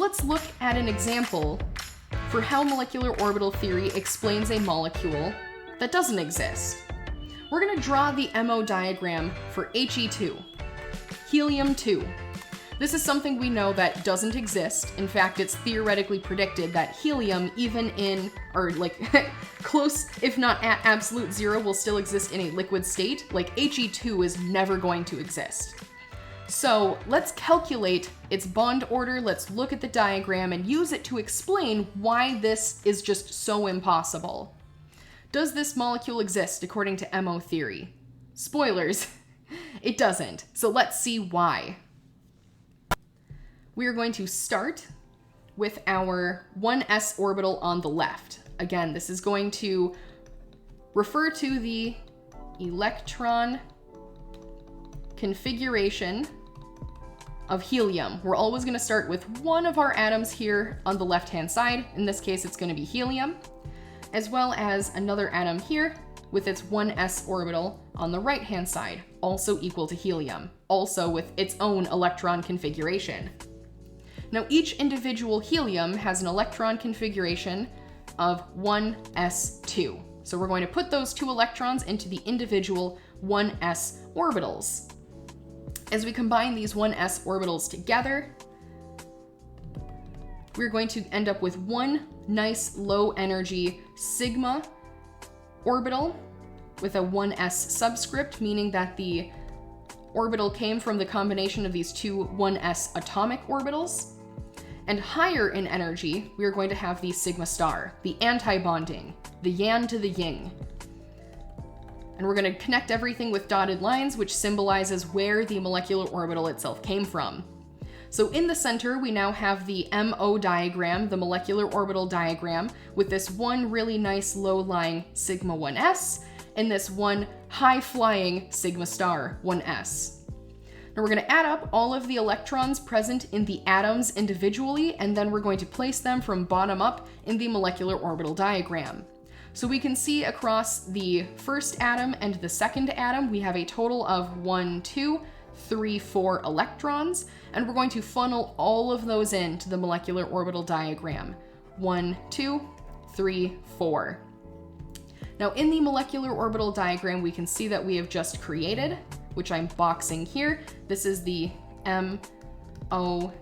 let's look at an example for how molecular orbital theory explains a molecule that doesn't exist. We're going to draw the MO diagram for He2, helium-2. This is something we know that doesn't exist. In fact, it's theoretically predicted that helium, even in, or like close, if not at absolute zero, will still exist in a liquid state. Like He2 is never going to exist. So let's calculate its bond order, let's look at the diagram and use it to explain why this is just so impossible. Does this molecule exist according to MO theory? Spoilers, it doesn't. So let's see why. We are going to start with our 1s orbital on the left. Again, this is going to refer to the electron configuration of helium. We're always going to start with one of our atoms here on the left-hand side. In this case, it's going to be helium, as well as another atom here with its 1s orbital on the right-hand side, also equal to helium, also with its own electron configuration. Now, each individual helium has an electron configuration of 1s2. So we're going to put those two electrons into the individual 1s orbitals. As we combine these 1s orbitals together, we're going to end up with one nice low energy sigma orbital with a 1s subscript, meaning that the orbital came from the combination of these two 1s atomic orbitals. And higher in energy, we are going to have the sigma star, the anti-bonding, the yang to the yin. And we're going to connect everything with dotted lines, which symbolizes where the molecular orbital itself came from. So in the center, we now have the MO diagram, the molecular orbital diagram, with this one really nice low-lying sigma 1s, and this one high-flying sigma star 1s. Now we're going to add up all of the electrons present in the atoms individually, and then we're going to place them from bottom up in the molecular orbital diagram. So we can see across the first atom and the second atom, we have a total of 1, 2, 3, 4 electrons, and we're going to funnel all of those into the molecular orbital diagram. 1, 2, 3, 4. Now in the molecular orbital diagram, we can see that we have just created, which I'm boxing here. This is the MO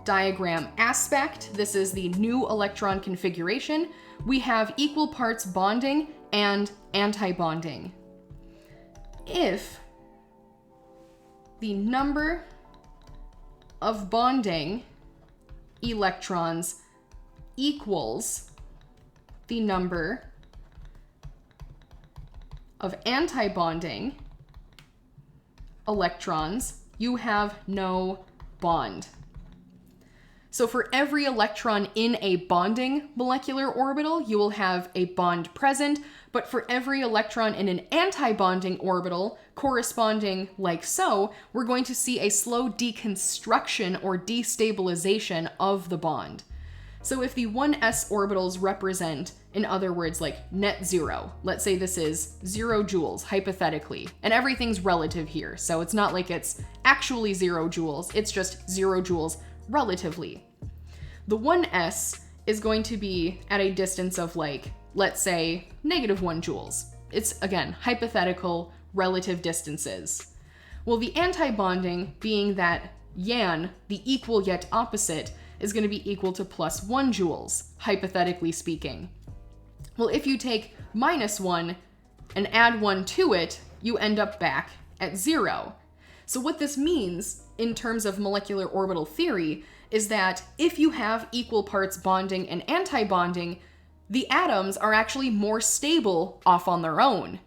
diagram aspect. This is the new electron configuration. We have equal parts bonding and anti-bonding. If the number of bonding electrons equals the number of anti-bonding electrons, you have no bond. So for every electron in a bonding molecular orbital, you will have a bond present, but for every electron in an anti-bonding orbital, corresponding like so, we're going to see a slow deconstruction or destabilization of the bond. So if the 1s orbitals represent, in other words, like net zero, let's say this is 0 joules, hypothetically, and everything's relative here, so it's not like it's actually 0 joules, it's just 0 joules relatively. The 1s is going to be at a distance of like, let's say, -1 joules. It's, again, hypothetical relative distances. Well, the anti-bonding, being that yang, the equal yet opposite, is going to be equal to +1 joules, hypothetically speaking. Well, if you take -1 and add 1 to it, you end up back at 0. So what this means in terms of molecular orbital theory is that if you have equal parts bonding and anti-bonding, the atoms are actually more stable off on their own.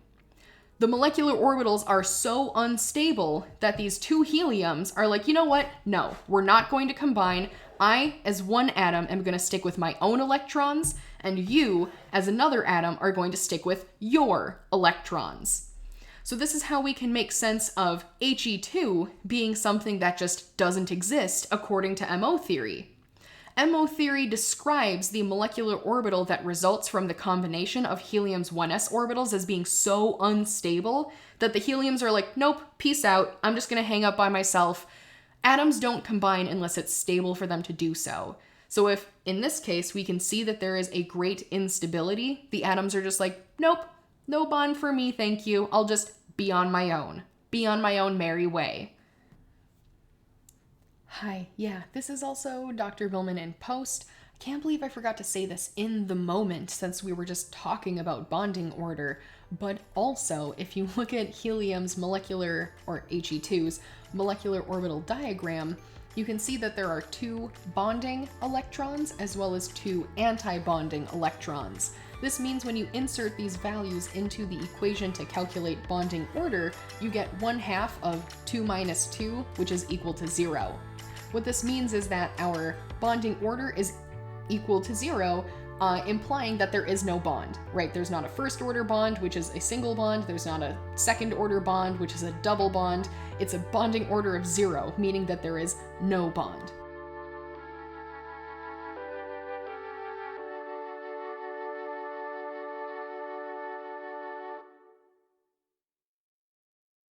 The molecular orbitals are so unstable that these two heliums are like, you know what? No, we're not going to combine. I, as one atom, am going to stick with my own electrons, and you, as another atom, are going to stick with your electrons. So this is how we can make sense of He2 being something that just doesn't exist according to MO theory. MO theory describes the molecular orbital that results from the combination of helium's 1s orbitals as being so unstable that the heliums are like, nope, peace out, I'm just going to hang up by myself. Atoms don't combine unless it's stable for them to do so. So if, in this case, we can see that there is a great instability, the atoms are just like, nope, no bond for me, thank you. I'll just be on my own. Be on my own merry way. Hi, yeah, this is also Dr. Billman in post. I can't believe I forgot to say this in the moment since we were just talking about bonding order. But also, if you look at helium's molecular, or He2's, molecular orbital diagram, you can see that there are 2 bonding electrons as well as 2 anti-bonding electrons. This means when you insert these values into the equation to calculate bonding order, you get 1/2 of 2 minus 2, which is equal to 0. What this means is that our bonding order is equal to 0, implying that there is no bond, right? There's not a first order bond, which is a single bond. There's not a second order bond, which is a double bond. It's a bonding order of 0, meaning that there is no bond.